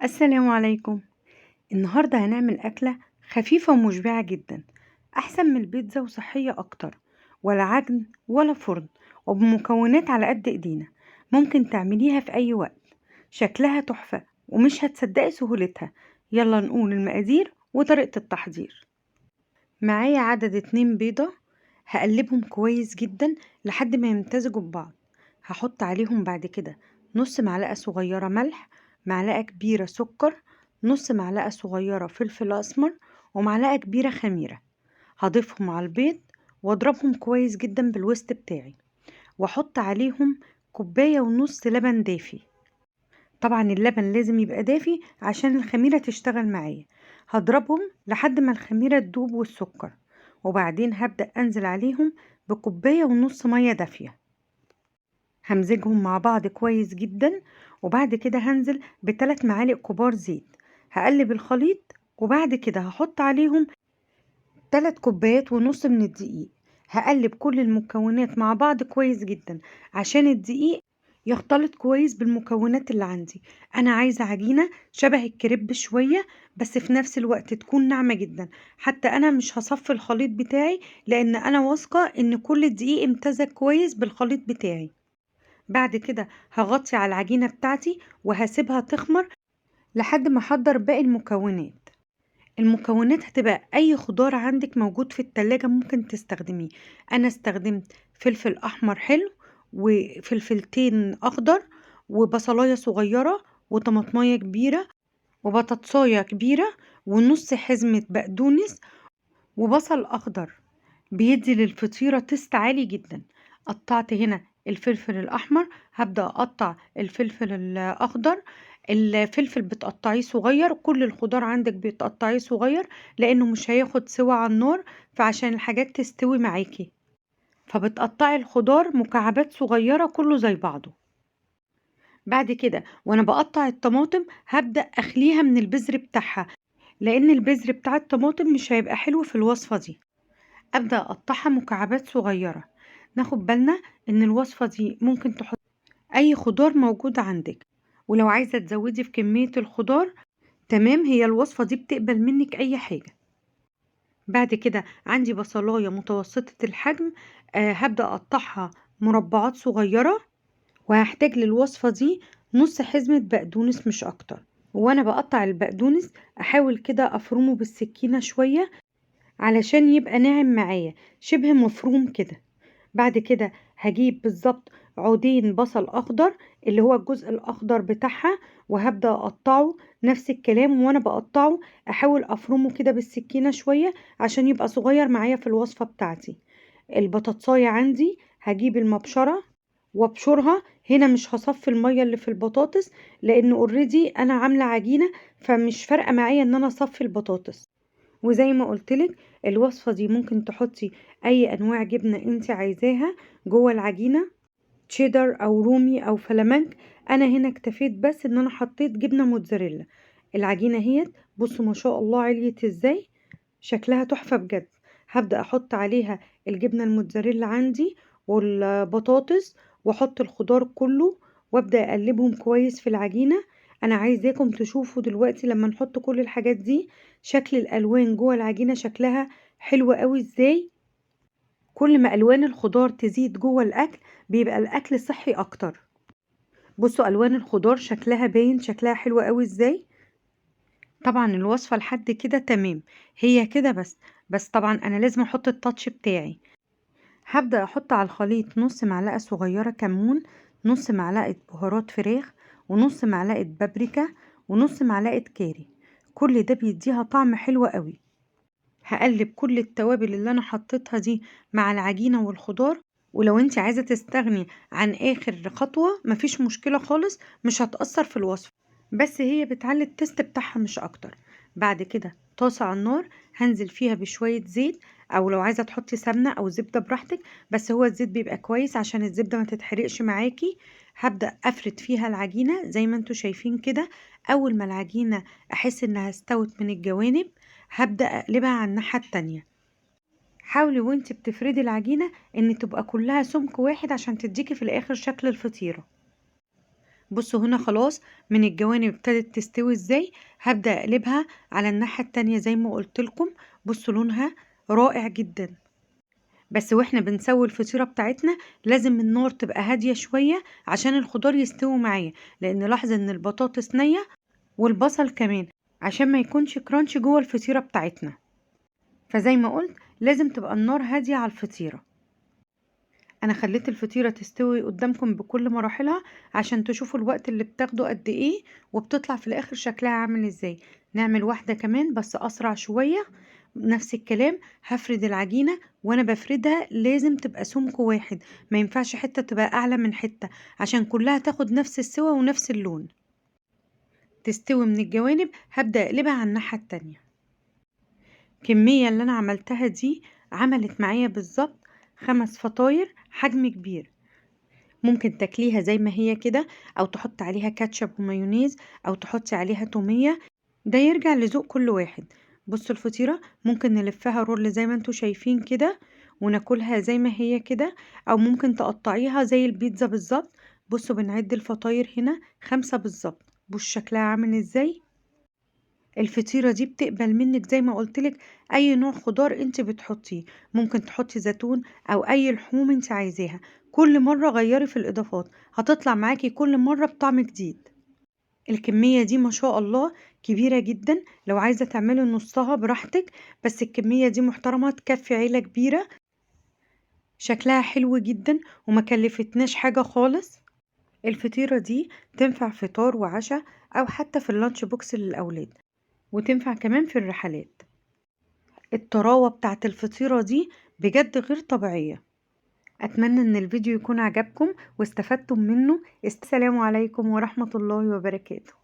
السلام عليكم. النهاردة هنعمل أكلة خفيفة ومشبعة جدا، أحسن من البيتزا وصحية أكتر، ولا عجن ولا فرن، وبمكونات على قد إيدينا. ممكن تعمليها في أي وقت، شكلها تحفة ومش هتصدقي سهولتها. يلا نقول المقادير وطريقة التحضير. معايا عدد 2 بيضة، هقلبهم كويس جدا لحد ما يمتزجوا ببعض. هحط عليهم بعد كده نص معلقة صغيرة ملح، معلقة كبيرة سكر، نص معلقة صغيرة فلفل أسمر، ومعلقة كبيرة خميرة. هضيفهم على البيض واضربهم كويس جدا بالويست بتاعي، واحط عليهم كوباية ونص لبن دافي. طبعا اللبن لازم يبقى دافي عشان الخميرة تشتغل معايا. هضربهم لحد ما الخميرة تدوب والسكر، وبعدين هبدأ أنزل عليهم بكوباية ونص مية دافية. همزجهم مع بعض كويس جدا، وبعد كده هنزل ب3 معالق كبار زيت. هقلب الخليط، وبعد كده هحط عليهم 3 كوبايات ونص من الدقيق. هقلب كل المكونات مع بعض كويس جدا عشان الدقيق يختلط كويس بالمكونات اللي عندي. انا عايزة عجينة شبه الكريب شوية، بس في نفس الوقت تكون ناعمة جدا. حتى انا مش هصفي الخليط بتاعي، لان انا واثقة ان كل الدقيق امتزج كويس بالخليط بتاعي. بعد كده هغطي على العجينة بتاعتي وهسيبها تخمر لحد ما احضر باقي المكونات. المكونات هتبقى اي خضار عندك موجود في التلاجة ممكن تستخدميه. انا استخدمت فلفل احمر حلو، وفلفلتين اخضر، وبصلاية صغيرة، وطماطماية كبيرة، وبطاطساية كبيرة، ونص حزمة بقدونس، وبصل اخضر. بيدي للفطيرة تست عالي جدا. قطعت هنا الفلفل الأحمر، هبدأ أقطع الفلفل الأخضر. الفلفل بتقطعيه صغير، كل الخضار عندك بتقطعيه صغير، لأنه مش هياخد سوا على النار، فعشان الحاجات تستوي معاكي فبتقطعي الخضار مكعبات صغيرة كله زي بعضه. بعد كده وانا بقطع الطماطم هبدأ اخليها من البذر بتاعها، لان البذر بتاع الطماطم مش هيبقى حلو في الوصفة دي. أبدأ أقطعها مكعبات صغيرة. ناخد بالنا إن الوصفة دي ممكن تحط أي خضار موجود عندك، ولو عايزة تزودي في كمية الخضار تمام، هي الوصفة دي بتقبل منك أي حاجة. بعد كده عندي بصلاية متوسطة الحجم، هبدأ أقطعها مربعات صغيرة، وهحتاج للوصفة دي نص حزمة بقدونس مش أكتر. وأنا بقطع البقدونس أحاول كده أفرمه بالسكينة شوية علشان يبقى ناعم معايا، شبه مفروم كده. بعد كده هجيب بالظبط عودين بصل اخضر، اللي هو الجزء الاخضر بتاعها، وهبدأ اقطعه نفس الكلام. وانا بقطعه احاول افرمه كده بالسكينة شوية عشان يبقى صغير معايا في الوصفة بتاعتي. البطاطساية عندي هجيب المبشرة وابشرها. هنا مش هصفي المية اللي في البطاطس، لان اوريدي انا عاملة عجينة، فمش فارقة معايا ان انا اصفي البطاطس. وزي ما قلتلك الوصفة دي ممكن تحطي اي انواع جبنة انت عايزاها جوه العجينة، تشيدر او رومي او فلامنك. انا هنا اكتفيت بس ان انا حطيت جبنة موتزاريلا. العجينة هي بصوا ما شاء الله عليت ازاي، شكلها تحفة بجد. هبدأ احط عليها الجبنة الموتزاريلا عندي والبطاطس، واحط الخضار كله، وابدأ اقلبهم كويس في العجينة. انا عايزاكم تشوفوا دلوقتي لما نحط كل الحاجات دي شكل الالوان جوه العجينة شكلها حلو قوي ازاي. كل ما الوان الخضار تزيد جوه الاكل بيبقى الاكل صحي اكتر. بصوا الوان الخضار شكلها باين، شكلها حلو قوي ازاي. طبعا الوصفة لحد كده تمام، هي كده بس طبعا انا لازم احط التاتش بتاعي. هبدأ احط على الخليط نص معلقة صغيرة كمون، نص معلقة بهارات فراخ، ونص معلقة بابريكا، ونص معلقة كاري. كل ده بيديها طعم حلو قوي. هقلب كل التوابل اللي انا حطيتها دي مع العجينة والخضار. ولو انت عايزة تستغني عن اخر خطوة مفيش مشكلة خالص، مش هتأثر في الوصفة، بس هي بتعلي التست بتاعها مش اكتر. بعد كده طاسة على النار هنزل فيها بشوية زيت، او لو عايزة تحطي سمنة او زبدة براحتك، بس هو الزيت بيبقى كويس عشان الزبدة ما تتحرقش معاكي. هبدأ افرد فيها العجينة زي ما انتوا شايفين كده. اول ما العجينة احس انها استوت من الجوانب هبدأ اقلبها على الناحية التانية. حاولي وانت بتفردي العجينة ان تبقى كلها سمك واحد عشان تديكي في الاخر شكل الفطيرة. بصوا هنا خلاص من الجوانب ابتدت تستوي ازاي. هبدأ اقلبها على الناحية التانية زي ما قلت لكم. بصوا لونها رائع جدا. بس واحنا بنسوي الفطيرة بتاعتنا لازم النار تبقى هادية شوية عشان الخضار يستوي معايا، لان لاحظ ان البطاطس نية والبصل كمان، عشان ما يكونش كرانش جوه الفطيرة بتاعتنا. فزي ما قلت لازم تبقى النار هادية على الفطيرة. انا خليت الفطيرة تستوي قدامكم بكل مراحلها عشان تشوفوا الوقت اللي بتاخده قد ايه، وبتطلع في الاخر شكلها عامل ازاي. نعمل واحدة كمان بس اسرع شوية. نفس الكلام هفرد العجينة، وانا بفردها لازم تبقى سمك واحد، ما ينفعش حتة تبقى اعلى من حتة، عشان كلها تاخد نفس السوا ونفس اللون. تستوي من الجوانب هبدأ اقلبها على الناحية التانية. الكمية اللي انا عملتها دي عملت معايا بالظبط 5 فطاير حجم كبير. ممكن تاكليها زي ما هي كده، او تحط عليها كاتشب ومايونيز، او تحطي عليها تومية، ده يرجع لذوق كل واحد. بصوا الفطيرة ممكن نلفها رول زي ما انتوا شايفين كده وناكلها زي ما هي كده، او ممكن تقطعيها زي البيتزا بالظبط. بصوا بنعد الفطاير هنا 5 بالظبط. بص شكلها عامل ازاي. الفطيرة دي بتقبل منك زي ما قلتلك اي نوع خضار انت بتحطيه، ممكن تحطي زيتون او اي لحوم انت عايزاها. كل مرة غيري في الاضافات، هتطلع معاكي كل مرة بطعم جديد. الكمية دي ما شاء الله كبيرة جدا، لو عايزة تعملي نصها براحتك، بس الكمية دي محترمة تكفي عيلة كبيرة. شكلها حلو جدا وما كلفتناش حاجة خالص. الفطيرة دي تنفع فطار وعشاء، او حتى في اللانش بوكس للاولاد، وتنفع كمان في الرحلات. الطراوة بتاعت الفطيرة دي بجد غير طبيعية. أتمنى أن الفيديو يكون عجبكم واستفدتم منه. السلام عليكم ورحمة الله وبركاته.